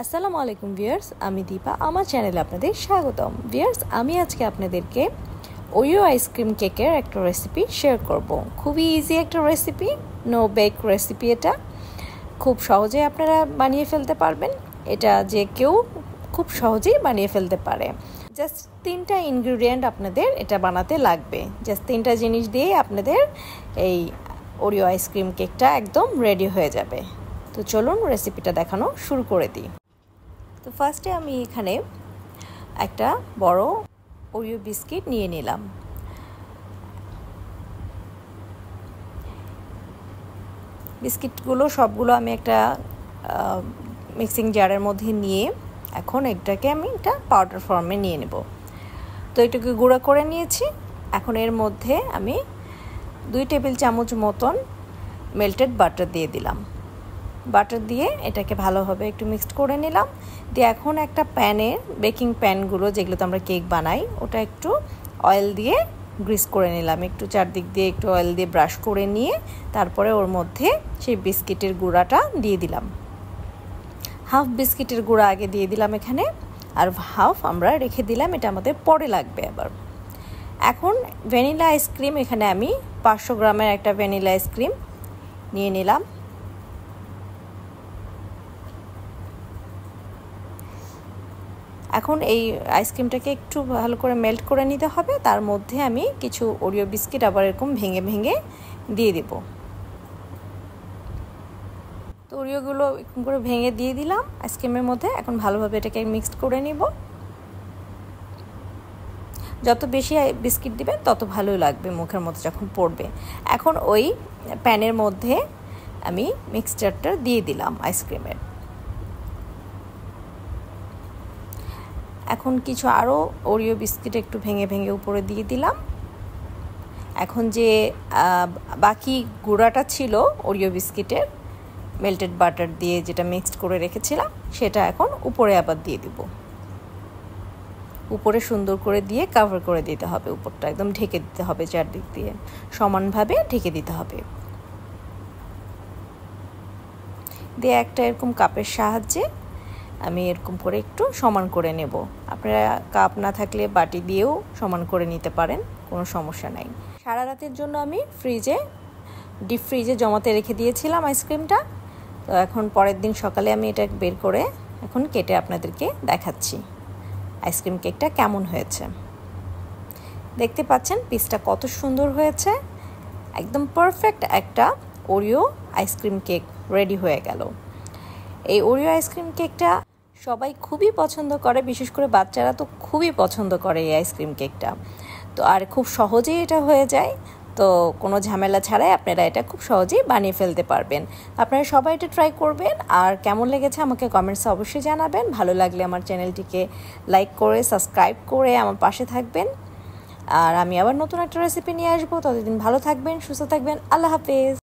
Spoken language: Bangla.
আসসালামু আলাইকুম ভিউয়ার্স, আমি দীপা। আমার চ্যানেলে আপনাদের স্বাগতম। ভিউয়ার্স, আমি আজকে আপনাদেরকে ওরিও আইসক্রিম কেকের একটা রেসিপি শেয়ার করব। খুবই ইজি একটা রেসিপি, নো বেক রেসিপি। এটা খুব সহজেই আপনারা বানিয়ে ফেলতে পারবেন। এটা যে কেউ খুব সহজেই বানিয়ে ফেলতে পারে। জাস্ট 3টা ইনগ্রিডিয়েন্ট আপনাদের এটা বানাতে লাগবে। জাস্ট 3টা জিনিস দিয়েই আপনাদের এই ওরিও আইসক্রিম কেকটা একদম রেডি হয়ে যাবে। তো চলুন রেসিপিটা দেখানো শুরু করে দিই। তো ফার্স্টে আমি এখানে একটা বড় ওরিও বিস্কিট নিয়ে নিলাম। বিস্কিটগুলো সবগুলো আমি একটা মিক্সিং জারের মধ্যে নিয়ে এখন এটাকে আমি একটা পাউডার ফর্মে নিয়ে নেব। তো এটাকে গুঁড়া করে নিয়েছি। এখন এর মধ্যে আমি 2 টেবিল চামচ মতন মেল্টেড বাটার দিয়ে দিলাম। বাটার দিয়ে এটাকে ভালোভাবে একটু মিক্সড করে নিলাম। দিয়ে এখন একটা প্যানে, বেকিং প্যানগুলো যেগুলোতে আমরা কেক বানাই, ওটা একটু অয়েল দিয়ে গ্রিস করে নিলাম। একটু চারদিক দিয়ে একটু অয়েল দিয়ে ব্রাশ করে নিয়ে তারপরে ওর মধ্যে সেই বিস্কিটের গুঁড়াটা দিয়ে দিলাম। হাফ বিস্কিটের গুঁড়া আগে দিয়ে দিলাম এখানে, আর হাফ আমরা রেখে দিলাম, এটা আমাদের পরে লাগবে আবার। এখন ভ্যানিলা আইসক্রিম, এখানে আমি 500 গ্রামের একটা ভ্যানিলা আইসক্রিম নিয়ে নিলাম। এখন এই আইসক্রিমটাকে একটু ভালো করে মেল্ট করে নিতে হবে। তার মধ্যে আমি কিছু ওরিও বিস্কিট আবার এরকম ভেঙে ভেঙে দিয়ে দেব। তো ওরিওগুলো এরকম করে ভেঙে দিয়ে দিলাম আইসক্রিমের মধ্যে। এখন ভালোভাবে এটাকে মিক্সড করে নিব। যত বেশি বিস্কিট দিবেন তত ভালোই লাগবে মুখের মধ্যে যখন পড়বে। এখন ওই প্যানের মধ্যে আমি মিক্সচারটা দিয়ে দিলাম আইসক্রিমের। এখন কিছু আরও ওরিও বিস্কিট একটু ভেঙে ভেঙে উপরে দিয়ে দিলাম। এখন যে বাকি গুঁড়াটা ছিল ওরিও বিস্কিটের, মেল্টেড বাটার দিয়ে যেটা মিক্সড করে রেখেছিলাম, সেটা এখন উপরে আবার দিয়ে দিব। উপরে সুন্দর করে দিয়ে কভার করে দিতে হবে। উপরটা একদম ঢেকে দিতে হবে, চারদিক দিয়ে সমানভাবে ঢেকে দিতে হবে। দিয়ে একটা এরকম কাপের সাহায্যে আমি এরকম করে একটু সমান করে নেব। আপনারা কাপ না থাকলে বাটি দিয়েও সমান করে নিতে পারেন, কোনো সমস্যা নাই। সারা রাতের জন্য আমি ডিপ ফ্রিজে জমাতে রেখে দিয়েছিলাম আইসক্রিমটা। তো এখন পরের দিন সকালে আমি এটা বের করে এখন কেটে আপনাদেরকে দেখাচ্ছি আইসক্রিম কেকটা কেমন হয়েছে। দেখতে পাচ্ছেন পিসটা কত সুন্দর হয়েছে। একদম পারফেক্ট একটা ওরিও আইসক্রিম কেক রেডি হয়ে গেল। এই ওরিও আইসক্রিম কেকটা সবাই খুবই পছন্দ করে, বিশেষ করে বাচ্চারা তো খুবই পছন্দ করে এই আইসক্রিম কেকটা। তো আর খুব সহজেই এটা হয়ে যায়। তো কোনো ঝামেলা ছাড়াই আপনারা এটা খুব সহজেই বানিয়ে ফেলতে পারবেন। আপনারা সবাই এটা ট্রাই করবেন। আর কেমন লেগেছে আমাকে কমেন্টসে অবশ্যই জানাবেন। ভালো লাগলে আমার চ্যানেলটিকে লাইক করে সাবস্ক্রাইব করে আমার পাশে থাকবেন। আর আমি আবার নতুন একটা রেসিপি নিয়ে আসবো। ততদিন ভালো থাকবেন, সুস্থ থাকবেন। আল্লাহ হাফেজ।